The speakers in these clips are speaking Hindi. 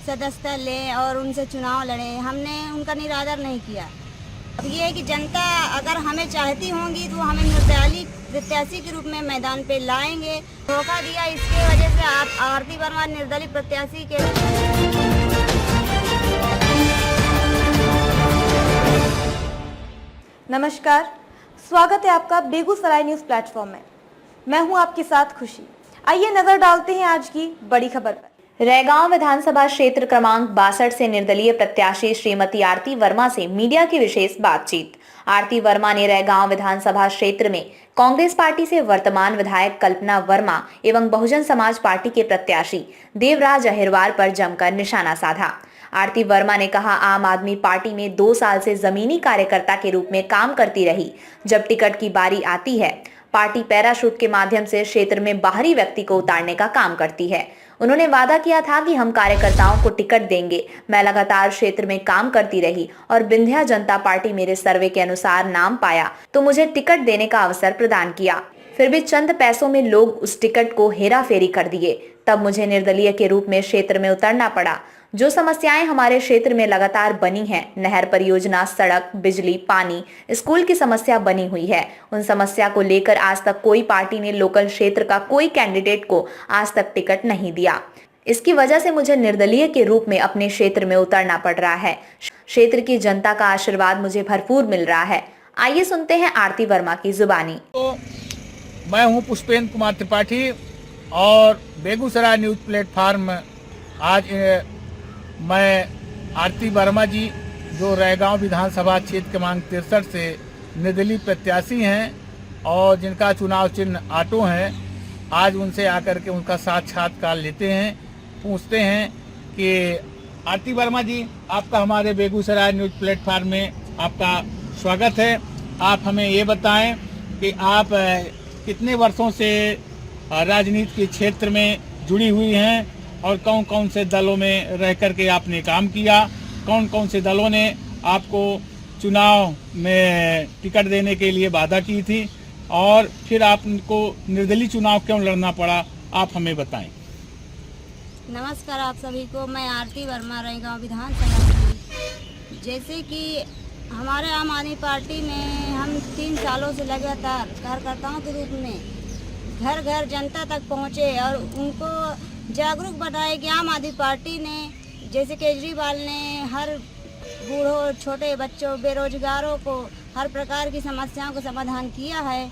सदस्यता लें और उनसे चुनाव लड़ें। हमने उनका निरादर नहीं किया। अब ये है कि जनता अगर हमें चाहती होंगी तो हमें निर्दलीय प्रत्याशी के रूप में मैदान पे लाएंगे। धोखा दिया, इसके वजह से आरती वर्मा निर्दलीय प्रत्याशी के नमस्कार, स्वागत है आपका बेगूसराय न्यूज प्लेटफॉर्म में। मैं हूं आपके साथ खुशी। आइए नजर डालते हैं आज की बड़ी खबर पर। रैगांव विधानसभा क्षेत्र क्रमांक 62 से निर्दलीय प्रत्याशी श्रीमती आरती वर्मा से मीडिया की विशेष बातचीत। आरती वर्मा ने रैगांव विधानसभा क्षेत्र में कांग्रेस पार्टी से वर्तमान विधायक कल्पना वर्मा एवं बहुजन समाज पार्टी के प्रत्याशी देवराज अहिरवार पर जमकर निशाना साधा। आरती वर्मा ने कहा, आम आदमी पार्टी में 2 साल से जमीनी कार्यकर्ता के रूप में काम करती रही। जब टिकट की बारी आती है, पार्टी पैराशूट के माध्यम से क्षेत्र में बाहरी व्यक्ति को उतारने का काम करती है। उन्होंने वादा किया था कि हम कार्यकर्ताओं को टिकट देंगे। मैं लगातार क्षेत्र में काम करती रही और विंध्या जनता पार्टी मेरे सर्वे के अनुसार नाम पाया तो मुझे टिकट देने का अवसर प्रदान किया। फिर भी चंद पैसों में लोग उस टिकट को हेरा फेरी कर दिए। तब मुझे निर्दलीय के रूप में क्षेत्र में उतरना पड़ा। जो समस्याएं हमारे क्षेत्र में लगातार बनी हैं, नहर परियोजना, सड़क, बिजली, पानी, स्कूल की समस्या बनी हुई है, उन समस्या को लेकर आज तक कोई पार्टी ने लोकल क्षेत्र का कोई कैंडिडेट को आज तक टिकट नहीं दिया। इसकी वजह से मुझे निर्दलीय के रूप में अपने क्षेत्र में उतरना पड़ रहा है। क्षेत्र की जनता का आशीर्वाद मुझे भरपूर मिल रहा है। आइए सुनते हैं आरती वर्मा की जुबानी। तो मैं हूं पुष्पेंद्र कुमार त्रिपाठी और बेगूसराय न्यूज प्लेटफॉर्म आज मैं आरती वर्मा जी जो रैगांव विधानसभा क्षेत्र क्रमांक 63 से निर्दलीय प्रत्याशी हैं और जिनका चुनाव चिन्ह ऑटो है, आज उनसे आकर के उनका साक्षात्कार लेते हैं। पूछते हैं कि आरती वर्मा जी, आपका हमारे बेगूसराय न्यूज प्लेटफॉर्म में आपका स्वागत है। आप हमें ये बताएं कि आप कितने वर्षों से राजनीति के क्षेत्र में जुड़ी हुई हैं और कौन कौन से दलों में रह करके आपने काम किया, कौन कौन से दलों ने आपको चुनाव में टिकट देने के लिए वादा की थी और फिर आपको निर्दलीय चुनाव क्यों लड़ना पड़ा, आप हमें बताएं। नमस्कार आप सभी को। मैं आरती वर्मा रैगांव विधानसभा से। जैसे कि हमारे आम आदमी पार्टी में हम 3 सालों से लगातार कार्यकर्ताओं के रूप में घर घर जनता तक पहुँचे और उनको जागरूक बनाए कि आम आदमी पार्टी ने, जैसे केजरीवाल ने हर बूढ़ों, छोटे बच्चों, बेरोजगारों को हर प्रकार की समस्याओं का समाधान किया है,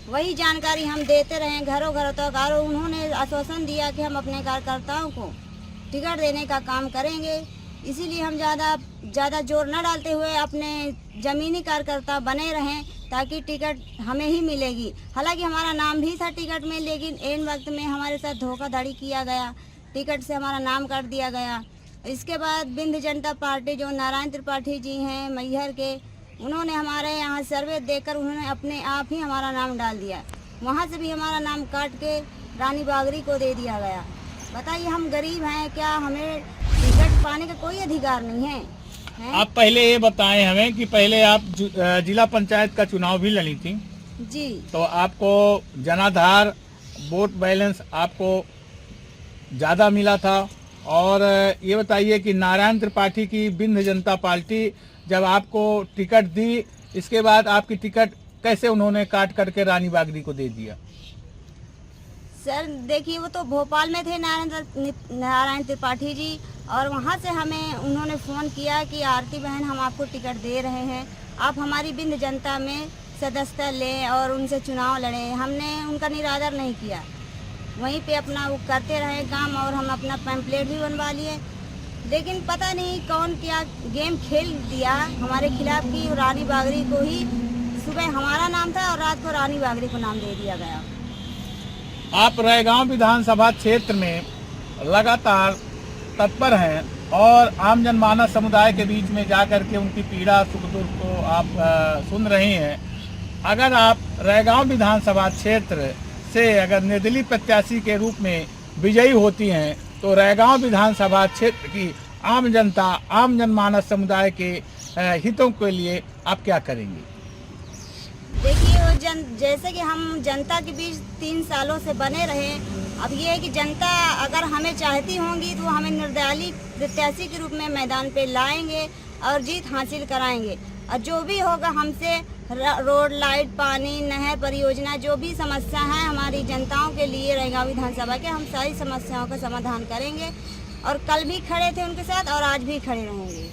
वही जानकारी हम देते रहे घरों घरों तक। और उन्होंने आश्वासन दिया कि हम अपने कार्यकर्ताओं को टिकट देने का काम करेंगे। इसीलिए हम ज़्यादा जोर न डालते हुए अपने ज़मीनी कार्यकर्ता बने रहें ताकि टिकट हमें ही मिलेगी। हालांकि हमारा नाम भी था टिकट में, लेकिन एन वक्त में हमारे साथ धोखाधड़ी किया गया, टिकट से हमारा नाम काट दिया गया। इसके बाद विंध्य जनता पार्टी जो नारायण त्रिपाठी जी हैं मैहर के, उन्होंने हमारे यहाँ सर्वे देकर उन्होंने अपने आप ही हमारा नाम डाल दिया। वहाँ से भी हमारा नाम काट के रानी बागरी को दे दिया गया। बताइए, हम गरीब हैं, क्या हमें टिकट पाने का कोई अधिकार नहीं है? आप पहले ये बताएं हमें कि पहले आप जिला पंचायत का चुनाव भी लड़ी थी जी, तो आपको जनाधार वोट बैलेंस आपको ज़्यादा मिला था। और ये बताइए कि नारायण त्रिपाठी की विंध्य जनता पार्टी जब आपको टिकट दी, इसके बाद आपकी टिकट कैसे उन्होंने काट करके रानी बागरी को दे दिया? सर देखिए, वो तो भोपाल में थे नारायण त्रिपाठी जी, और वहाँ से हमें उन्होंने फ़ोन किया कि आरती बहन, हम आपको टिकट दे रहे हैं, आप हमारी विंध्य जनता में सदस्यता लें और उनसे चुनाव लड़ें। हमने उनका निरादर नहीं किया, वहीं पे अपना वो करते रहे काम और हम अपना पैम्पलेट भी बनवा लिए। लेकिन पता नहीं कौन क्या गेम खेल दिया हमारे खिलाफ की रानी बागरी को ही सुबह हमारा नाम था और रात को रानी बागरी को नाम दे दिया गया। आप रैगांव विधानसभा क्षेत्र में लगातार तत्पर हैं और आम जनमानस समुदाय के बीच में जाकर के उनकी पीड़ा सुख दुख को आप सुन रहे हैं। अगर आप रैगांव विधानसभा क्षेत्र से अगर निर्दलीय प्रत्याशी के रूप में विजयी होती हैं तो रैगांव विधानसभा क्षेत्र की आम जनता, आम जनमानस समुदाय के हितों के लिए आप क्या करेंगे? देखिए, जैसे कि हम जनता के बीच 3 सालों से बने रहे अब ये है कि जनता अगर हमें चाहती होंगी तो हमें निर्दलीय प्रत्याशी के रूप में मैदान पे लाएंगे और जीत हासिल कराएंगे। और जो भी होगा हमसे रोड, लाइट, पानी, नहर परियोजना, जो भी समस्या है हमारी जनताओं के लिए रैगांव विधानसभा के, हम सारी समस्याओं का समाधान करेंगे। और कल भी खड़े थे उनके साथ और आज भी खड़े रहेंगे।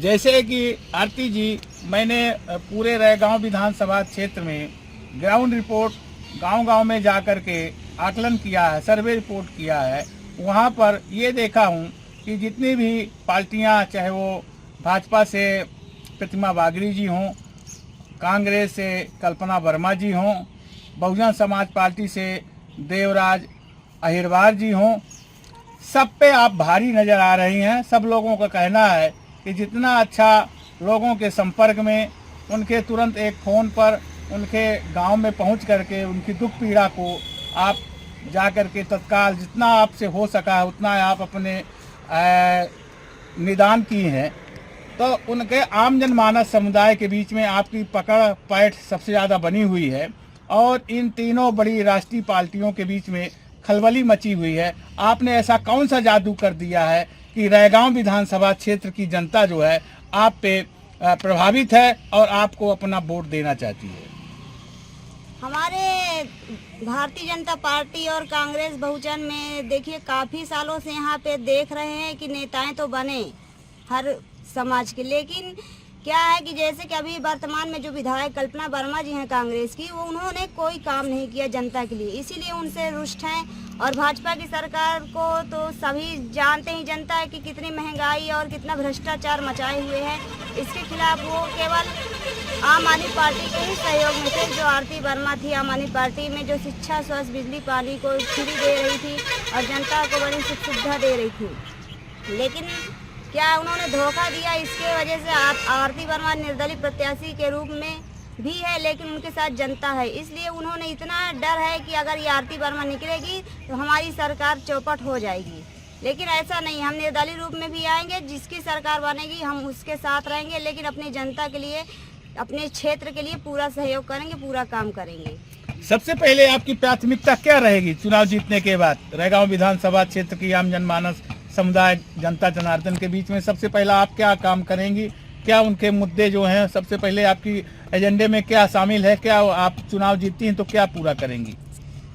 जैसे कि आरती जी, मैंने पूरे रैगांव विधानसभा क्षेत्र में ग्राउंड रिपोर्ट गांव-गांव में जा कर के आकलन किया है, सर्वे रिपोर्ट किया है। वहां पर ये देखा हूं कि जितनी भी पार्टियां, चाहे वो भाजपा से प्रतिमा बागड़ी जी हों, कांग्रेस से कल्पना वर्मा जी हों, बहुजन समाज पार्टी से देवराज अहिरवार जी हों, सब पे आप भारी नज़र आ रही हैं। सब लोगों का कहना है कि जितना अच्छा लोगों के संपर्क में, उनके तुरंत एक फ़ोन पर उनके गांव में पहुंच करके उनकी दुख पीड़ा को आप जा कर के तत्काल जितना आपसे हो सका है उतना आप अपने निदान की हैं। तो उनके आम जनमानस समुदाय के बीच में आपकी पकड़ पैठ सबसे ज़्यादा बनी हुई है और इन तीनों बड़ी राष्ट्रीय पार्टियों के बीच में खलबली मची हुई है। आपने ऐसा कौन सा जादू कर दिया है कि रैगांव विधानसभा क्षेत्र की जनता जो है आप पे प्रभावित है और आपको अपना वोट देना चाहती है? हमारे भारतीय जनता पार्टी और कांग्रेस बहुजन में देखिए काफ़ी सालों से यहाँ पे देख रहे हैं कि नेताएं तो बने हर समाज के, लेकिन क्या है कि जैसे कि अभी वर्तमान में जो विधायक कल्पना वर्मा जी हैं कांग्रेस की, वो उन्होंने कोई काम नहीं किया जनता के लिए, इसीलिए उनसे रुष्ट हैं। और भाजपा की सरकार को तो सभी जानते ही जनता है कि कितनी महंगाई और कितना भ्रष्टाचार मचाए हुए हैं। इसके खिलाफ वो केवल आम आदमी पार्टी के ही सहयोग में थे। जो आरती वर्मा थी आम आदमी पार्टी में, जो शिक्षा, स्वास्थ्य, बिजली, पानी को फ्री दे रही थी और जनता को बड़ी सुख सुविधा दे रही थी, लेकिन क्या उन्होंने धोखा दिया। इसके वजह से आरती वर्मा निर्दलीय प्रत्याशी के रूप में भी है, लेकिन उनके साथ जनता है, इसलिए उन्होंने इतना डर है कि अगर ये आरती वर्मा निकलेगी तो हमारी सरकार चौपट हो जाएगी। लेकिन ऐसा नहीं, हम निर्दलीय रूप में भी आएंगे, जिसकी सरकार बनेगी हम उसके साथ रहेंगे, लेकिन अपनी जनता के लिए, अपने क्षेत्र के लिए पूरा सहयोग करेंगे, पूरा काम करेंगे। सबसे पहले आपकी प्राथमिकता क्या रहेगी चुनाव जीतने के बाद? रैगांव विधानसभा क्षेत्र की आम जनमानस समुदाय, जनता जनार्दन के बीच में सबसे पहला आप क्या काम करेंगी? क्या उनके मुद्दे जो हैं सबसे पहले आपकी एजेंडे में क्या शामिल है? क्या आप चुनाव जीतती हैं तो क्या पूरा करेंगी?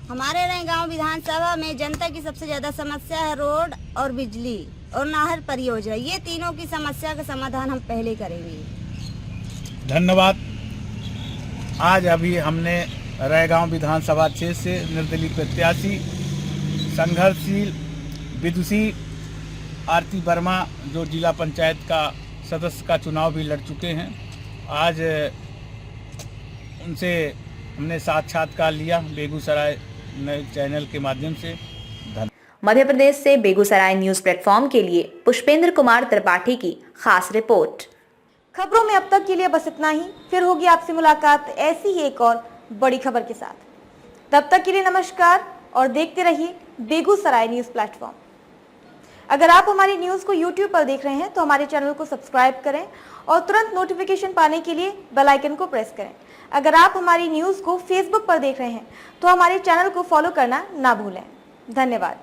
हमारे रैगांव विधानसभा में जनता की सबसे ज्यादा समस्या है रोड और बिजली और नहर परियोजना। ये तीनों की समस्या का समाधान हम पहले करेंगे। धन्यवाद। आज अभी हमने रैगांव विधानसभा क्षेत्र से निर्दलीय प्रत्याशी, संघर्षशील, विदुषी आरती वर्मा जो जिला पंचायत का सदस्य का चुनाव भी लड़ चुके हैं, आज उनसे हमने साक्षात्कार लिया बेगूसराय चैनल के माध्यम से। मध्य प्रदेश से बेगूसराय न्यूज प्लेटफॉर्म के लिए पुष्पेंद्र कुमार त्रिपाठी की खास रिपोर्ट। खबरों में अब तक के लिए बस इतना ही। फिर होगी आपसे मुलाकात ऐसी ही एक और बड़ी खबर के साथ। तब तक के लिए नमस्कार और देखते रहिए बेगूसराय न्यूज प्लेटफॉर्म। अगर आप हमारी न्यूज़ को YouTube पर देख रहे हैं तो हमारे चैनल को सब्सक्राइब करें और तुरंत नोटिफिकेशन पाने के लिए बेल आइकन को प्रेस करें। अगर आप हमारी न्यूज़ को Facebook पर देख रहे हैं तो हमारे चैनल को फॉलो करना ना भूलें। धन्यवाद।